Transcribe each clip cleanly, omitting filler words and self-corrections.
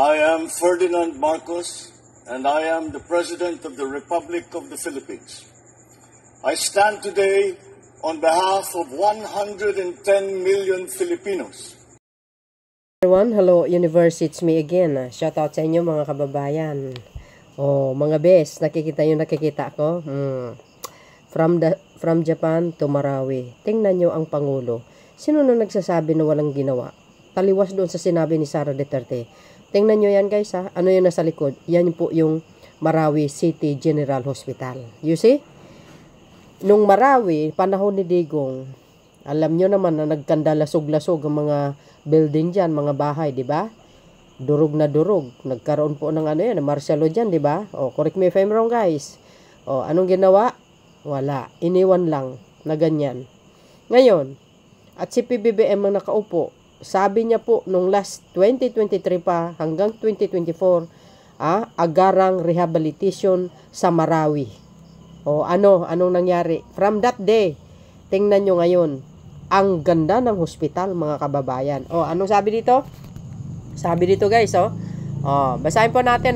I am Ferdinand Marcos, and I am the President of the Republic of the Philippines. I stand today on behalf of 110 million Filipinos. Everyone, hello universe, it's me again. Shout out sa inyo mga kababayan. Mga bes, nakikita ko. From Japan to Marawi. Tingnan nyo ang Pangulo. Sino na nagsasabi na walang ginawa? Taliwas doon sa sinabi ni Sara Duterte. Tingnan nyo yan guys ha. Ano yun nasa likod? Yan po yung Marawi City General Hospital. You see? Nung Marawi, panahon ni Digong, alam nyo naman na nagkanda lasog-lasog ang mga building dyan, mga bahay, di ba? Durog na durog. Nagkaroon po ng ano yan, martial law dyan, di ba? Correct me if I'm wrong guys. Anong ginawa? Wala. Iniwan lang na ganyan. Ngayon, at si PBBM ang nakaupo, sabi niya po nung last 2023 pa hanggang 2024, agarang rehabilitation sa Marawi. Anong nangyari? From that day, tingnan nyo ngayon, ang ganda ng hospital mga kababayan. Anong sabi dito? Sabi dito guys, basahin po natin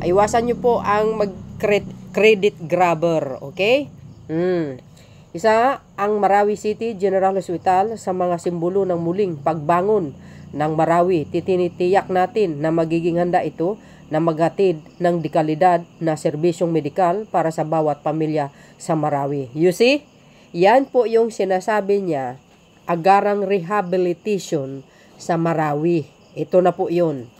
Iwasan nyo po ang mag-credit grabber, okay? Isa ang Marawi City General Hospital sa mga simbolo ng muling pagbangon ng Marawi. Titinitiyak natin na magiging handa ito na maghatid ng dekalidad na serbisyong medikal para sa bawat pamilya sa Marawi. You see? Yan po yung sinasabi niya, agarang rehabilitation sa Marawi. Ito na po yun.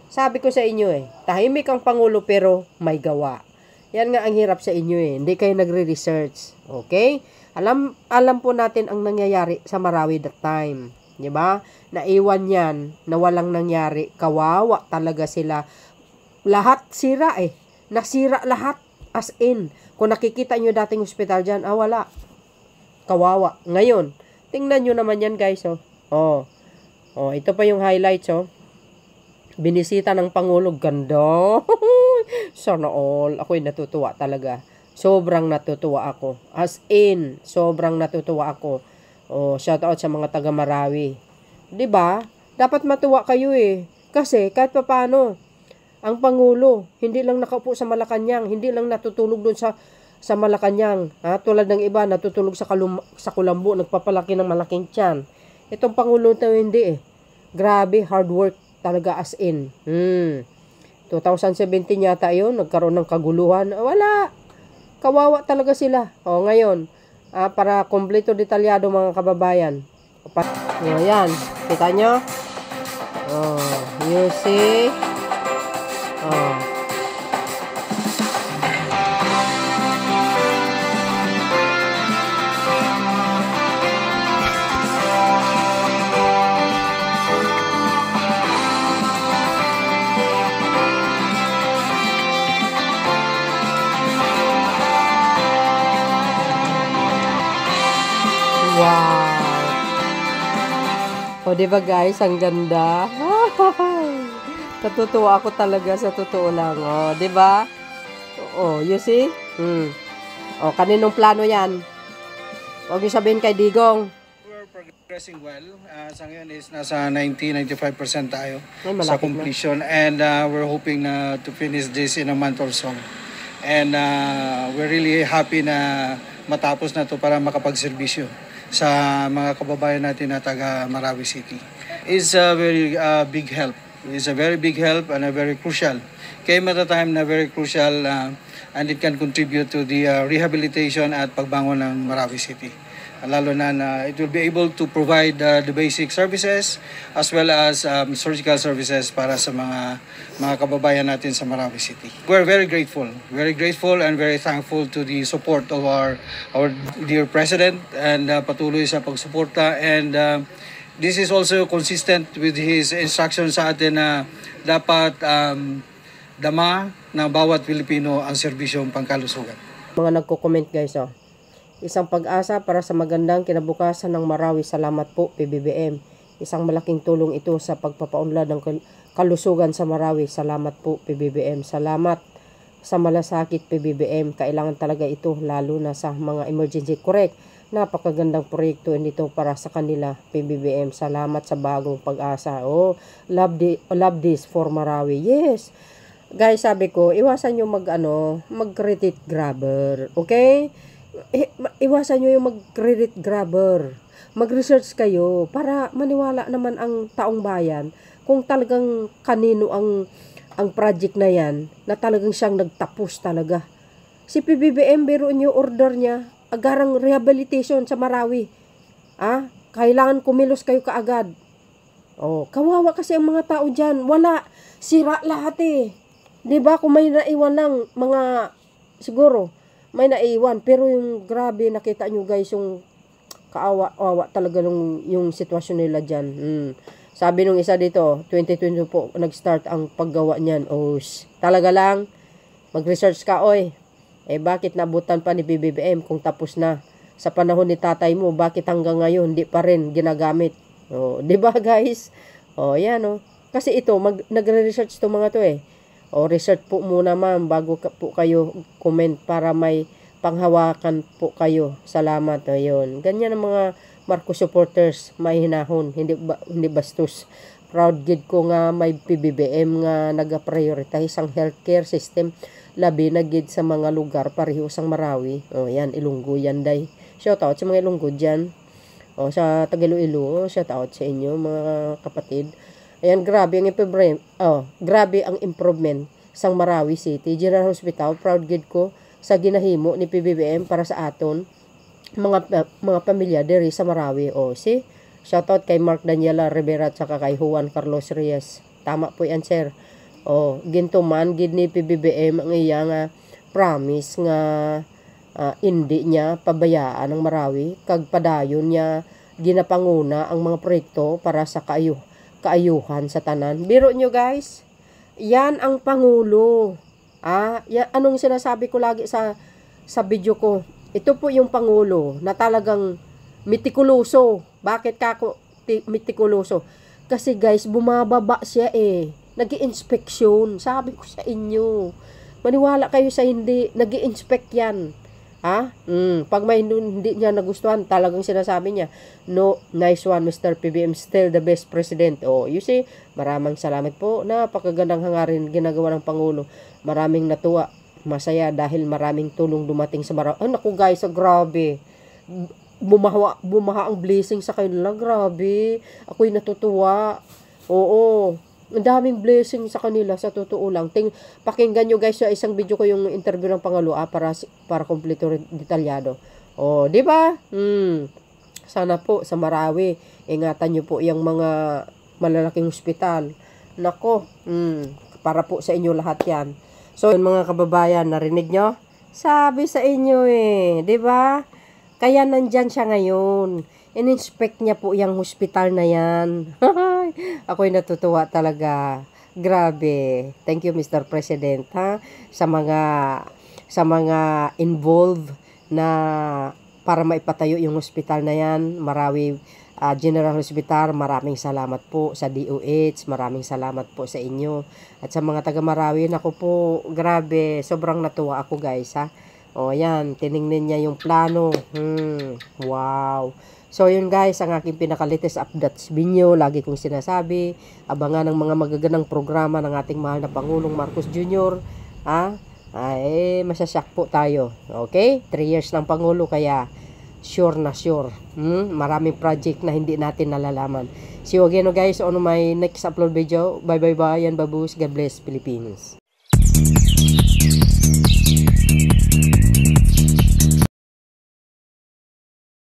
Sabi ko sa inyo tahimik ang Pangulo pero may gawa. Yan nga ang hirap sa inyo hindi kayo nagre-research. Okay? Alam po natin ang nangyayari sa Marawi that time. Di ba? Naiwan yan na walang nangyari. Kawawa talaga sila. Lahat sira Nasira lahat. As in. Kung nakikita nyo dating hospital dyan, wala. Kawawa. Ngayon, tingnan nyo naman yan guys. Ito pa yung highlights. Binisita ng Pangulo. Ganda. Sana all. Ako'y natutuwa talaga. Sobrang natutuwa ako. As in, sobrang natutuwa ako. Shout out sa mga taga Marawi. 'Di ba? Dapat matuwa kayo Kasi kahit papaano, ang Pangulo hindi lang nakaupo sa Malacanang, hindi lang natutulog doon sa Malacanang. Tulad ng iba natutulog sa Kulambo, nagpapalaki ng malaking tiyan. Itong Pangulo to hindi Grabe, hard work talaga as in. 2017 yata 'yon, nagkaroon ng kaguluhan. Wala. Kawawa talaga sila. Ngayon, para kompleto detalyado mga kababayan. Ayan, kita nyo? You see? Wow! Diba guys, ang ganda? Natutuwa ako talaga sa totoo lang. Diba? You see? Kaninong plano yan? Huwag yung sabihin kay Digong. We're progressing well. Sa ngayon is nasa 90-95% tayo sa completion. And we're hoping to finish this in a month or so. And we're really happy na matapos na to para makapagserbisyo sa mga kababayan natin na taga Marawi City. It's a very big help. It's a very big help and a very crucial. Came at a time na very crucial and it can contribute to the rehabilitation at pagbangon ng Marawi City. Lalo na it will be able to provide the basic services as well as surgical services para sa mga kababayan natin sa Marawi City. We're very grateful and very thankful to the support of our dear President and patuloy sa pagsuporta, and this is also consistent with his instructions sa atin na dapat dama ng bawat Pilipino ang serbisyong pangkalusugan. Mga nagko-comment guys Isang pag-asa para sa magandang kinabukasan ng Marawi. Salamat po, PBBM. Isang malaking tulong ito sa pagpapaunlad ng kalusugan sa Marawi. Salamat po, PBBM. Salamat sa malasakit, PBBM. Kailangan talaga ito, lalo na sa mga emergency. Correct. Napakagandang proyekto nito para sa kanila, PBBM. Salamat sa bagong pag-asa. Oh, love this for Marawi. Yes. Guys, sabi ko, iwasan nyo mag-credit grabber. Okay? Iwasan nyo yung mag-credit grabber. Mag-research kayo para maniwala naman ang taong bayan kung talagang kanino ang project na yan, na talagang siyang nagtapos talaga. Si PBBM, biro nyo, order niya, agarang rehabilitation sa Marawi. Kailangan kumilos kayo kaagad. Oh, kawawa kasi ang mga tao dyan. Wala, sira lahat eh. Diba, kung may naiwan lang, siguro, may naiwan. Pero yung grabe, nakita nyo guys, yung kaawa talaga yung sitwasyon nila dyan. Sabi nung isa dito, 2020 po, nag-start ang paggawa niyan. Oh, talaga lang, mag-research ka, oy. Bakit nabutan pa ni PBBM kung tapos na? Sa panahon ni tatay mo, bakit hanggang ngayon, di pa rin ginagamit? Oh, di ba guys? Oh, yan oh. Kasi ito, nagre-research to mga to eh. Oh, research po muna ma'am, bago po kayo comment para may panghawakan po kayo. Salamat. Ayun. Ganyan ang mga Marcos supporters, may hinahon, hindi bastos. Proud gid ko nga may PBBM nga naga-prioritize ang healthcare system, labi na gid sa mga lugar pareho sang Marawi. Oh, yan Ilonggo yan day. Shout out sa mga Ilonggo diyan. Oh, sa Tagaloilo, shout out sa inyo mga kapatid. Ayan, grabe ang improvement. Oh, grabe ang improvement sang Marawi City General Hospital. Proud gid ko sa ginahimo ni PBBM para sa aton mga pamilya diri sa Marawi. O, shoutout kay Mark Daniela Rivera at saka kay Juan Carlos Reyes. Tama po yan, sir. O, ginto man, gid ni PBBM ang iyang promise nga hindi niya pabayaan ang Marawi. Kag padayon niya ginapanguna ang mga proyekto para sa kaayuhan sa tanan. Biro nyo guys, yan ang Pangulo. Yan, anong sinasabi ko lagi sa video ko? Ito po yung Pangulo na talagang mitikuloso. Bakit kako mitikuloso? Kasi guys, bumababa siya eh. Nag-i-inspection. Sabi ko sa inyo. Maniwala kayo sa hindi. Nag-i-inspect yan. Pag may hindi niya nagustuhan, talagang sinasabi niya, no, nice one, Mr. PBM, still the best president. Oh, you see, maraming salamat po. Napakagandang hangarin ginagawa ng Pangulo. Maraming natuwa. Masaya dahil maraming tulong dumating sa Marawi. Naku guys, grabe. Bumaha ang blessing sa kanila. Grabe. Ako'y natutuwa. Oo. Ang daming blessing sa kanila, sa totoo lang. Pakinggan nyo guys sa isang video ko yung interview ng Pangulo para kompleto detalyado. Oh, di ba? Sana po sa Marawi, ingatan nyo po yung mga malalaking ospital. Nako, para po sa inyo lahat yan. So, mga kababayan, narinig nyo? Sabi sa inyo eh, di ba? Kaya nandyan siya ngayon. In-inspect niya po yung hospital na yan. Ako'y natutuwa talaga. Grabe. Thank you, Mr. President, sa mga involved na para maipatayo yung hospital na yan. Marawi General Hospital, maraming salamat po sa DOH, maraming salamat po sa inyo. At sa mga taga Marawi, naku po, grabe, sobrang natuwa ako guys O yan, tiningnan niya yung plano. Wow. So yun guys, ang aking pinaka-latest updates video, lagi kong sinasabi, abangan ng mga magagandang programa ng ating mahal na Pangulong Marcos Jr. Masasyak po tayo. Okay? 3 years ng Pangulo, kaya sure na sure. Maraming project na hindi natin nalalaman. See you again guys on my next upload video. Bye bye bye and babus. God bless Philippines.